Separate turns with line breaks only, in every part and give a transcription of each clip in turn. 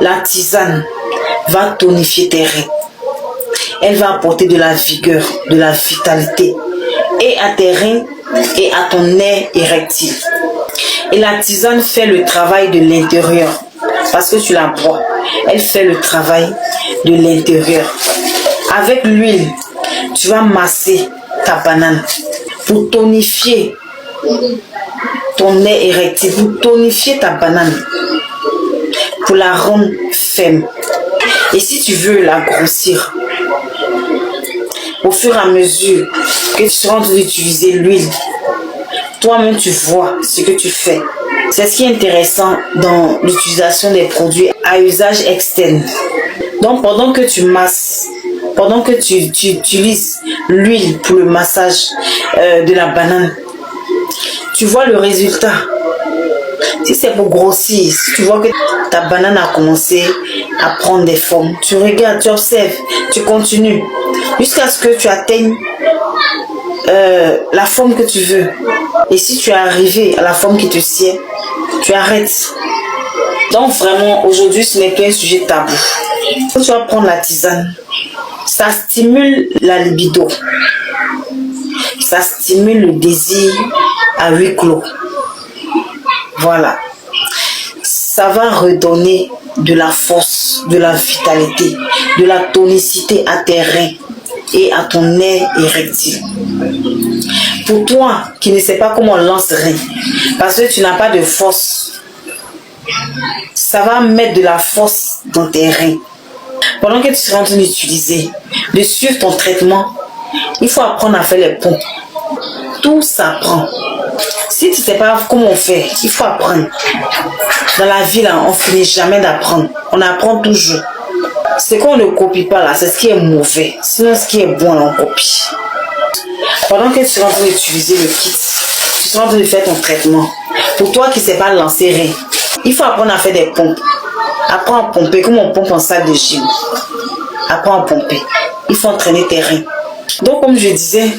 La tisane va tonifier tes reins. Elle va apporter de la vigueur, de la vitalité et à tes reins et à ton nerf érectile. Et la tisane fait le travail de l'intérieur parce que tu la bois. Elle fait le travail de l'intérieur. Avec l'huile, tu vas masser ta banane pour tonifier ton nerf érectile, pour tonifier ta banane, pour la rendre ferme. Et si tu veux la grossir, au fur et à mesure que tu seras en train d'utiliser l'huile, toi-même tu vois ce que tu fais. C'est ce qui est intéressant dans l'utilisation des produits à usage externe. Donc pendant que tu masses, pendant que tu utilises l'huile pour le massage de la banane, tu vois le résultat. Si c'est pour grossir, si tu vois que ta banane a commencé à prendre des formes, tu regardes, tu observes, tu continues jusqu'à ce que tu atteignes la forme que tu veux. Et si tu es arrivé à la forme qui te sied, tu arrêtes. Donc vraiment, aujourd'hui, ce n'est qu'un sujet tabou. Quand tu vas prendre la tisane, ça stimule la libido. Ça stimule le désir à huis clos. Voilà. Ça va redonner de la force, de la vitalité, de la tonicité à tes reins et à ton nerf érectile. Pour toi qui ne sais pas comment on lance rein, parce que tu n'as pas de force, ça va mettre de la force dans tes reins. Pendant que tu seras en train d'utiliser, de suivre ton traitement, il faut apprendre à faire les pompes. Tout s'apprend. Si tu ne sais pas comment on fait, il faut apprendre. Dans la vie, là, on ne finit jamais d'apprendre. On apprend toujours. Ce qu'on ne copie pas, là, c'est ce qui est mauvais. Sinon, ce qui est bon, là, on copie. Pendant que tu seras en train d'utiliser le kit, tu seras en train de faire ton traitement. Pour toi qui ne sais pas lancer rien, il faut apprendre à faire des pompes. Apprends à pomper comme on pompe en salle de gym. Apprends à pomper. Il faut entraîner tes reins. Donc, comme je disais,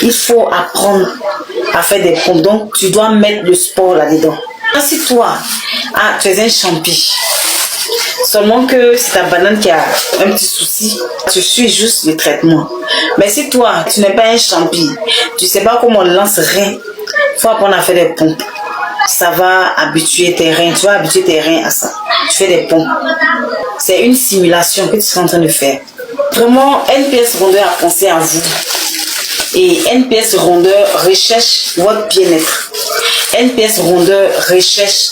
il faut apprendre à faire des pompes. Donc, tu dois mettre le sport là-dedans. Si toi, tu es un champi, seulement que c'est ta banane qui a un petit souci, tu suis juste le traitement. Mais si toi, tu n'es pas un champi, tu ne sais pas comment on lance rien, il faut apprendre à faire des pompes. Ça va habituer tes reins, tu vas habituer tes reins à ça. Tu fais des pompes. C'est une simulation que tu seras en train de faire. Vraiment, NPS Rondeur a pensé à vous. Et NPS Rondeur recherche votre bien-être. NPS Rondeur recherche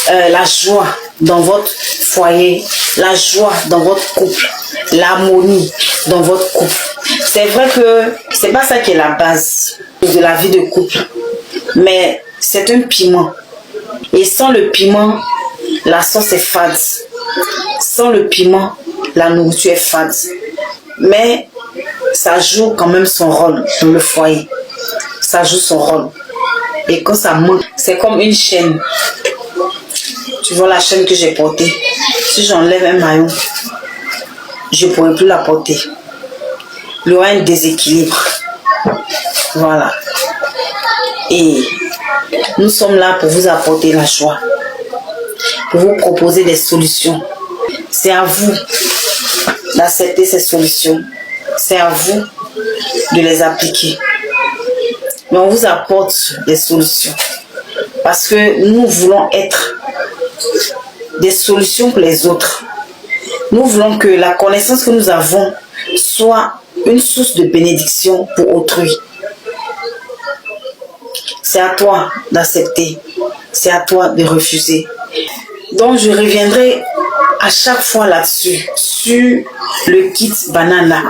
la joie dans votre foyer, la joie dans votre couple, l'harmonie dans votre couple. C'est vrai que c'est pas ça qui est la base de la vie de couple, mais c'est un piment. Et sans le piment, la sauce est fade. Sans le piment, la nourriture est fade. Mais ça joue quand même son rôle dans le foyer. Ça joue son rôle. Et quand ça manque, c'est comme une chaîne. Tu vois la chaîne que j'ai portée. Si j'enlève un maillon, je ne pourrai plus la porter. Il y aura un déséquilibre. Voilà. Et nous sommes là pour vous apporter la joie. Pour vous proposer des solutions. C'est à vous d'accepter ces solutions. C'est à vous de les appliquer. Mais on vous apporte des solutions. Parce que nous voulons être des solutions pour les autres. Nous voulons que la connaissance que nous avons soit une source de bénédiction pour autrui. C'est à toi d'accepter. C'est à toi de refuser. Donc je reviendrai à chaque fois là-dessus, sur le kit banana.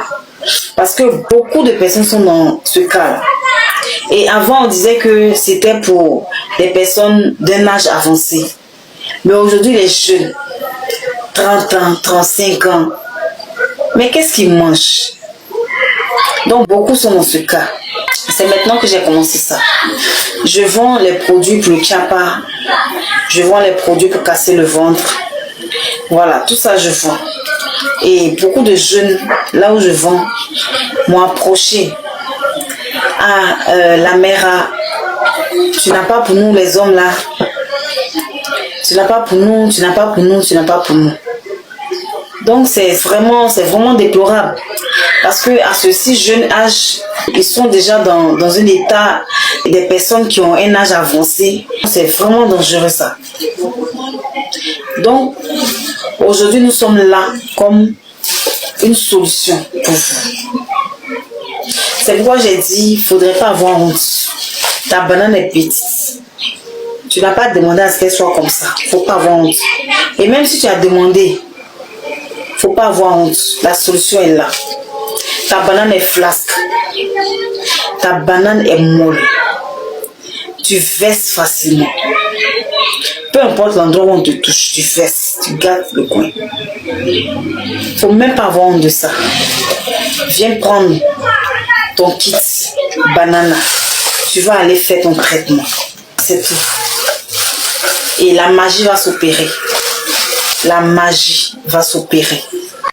Parce que beaucoup de personnes sont dans ce cas-là. Et avant, on disait que c'était pour des personnes d'un âge avancé. Mais aujourd'hui, les jeunes, 30 ans, 35 ans, mais qu'est-ce qu'ils mangent? Donc, beaucoup sont dans ce cas. C'est maintenant que j'ai commencé ça. Je vends les produits pour le chapa. Je vends les produits pour casser le ventre. Voilà, tout ça, je vends. Et beaucoup de jeunes, là où je vends, m'ont approché. Ah, la mère, tu n'as pas pour nous les hommes là. Tu n'as pas pour nous, tu n'as pas pour nous, tu n'as pas pour nous. Donc c'est vraiment déplorable. Parce que à ce si jeune âge, ils sont déjà dans un état, des personnes qui ont un âge avancé. C'est vraiment dangereux ça. Donc aujourd'hui nous sommes là comme une solution pour vous. C'est pourquoi j'ai dit, il ne faudrait pas avoir honte. Ta banane est petite. Tu n'as pas demandé à ce qu'elle soit comme ça. Il ne faut pas avoir honte. Et même si tu as demandé, il ne faut pas avoir honte. La solution est là. Ta banane est flasque. Ta banane est molle. Tu verses facilement. Peu importe l'endroit où on te touche, tu verses, tu gâtes le coin. Il ne faut même pas avoir honte de ça. Viens prendre ton kit banana. Tu vas aller faire ton traitement. C'est tout. Et la magie va s'opérer. La magie va s'opérer.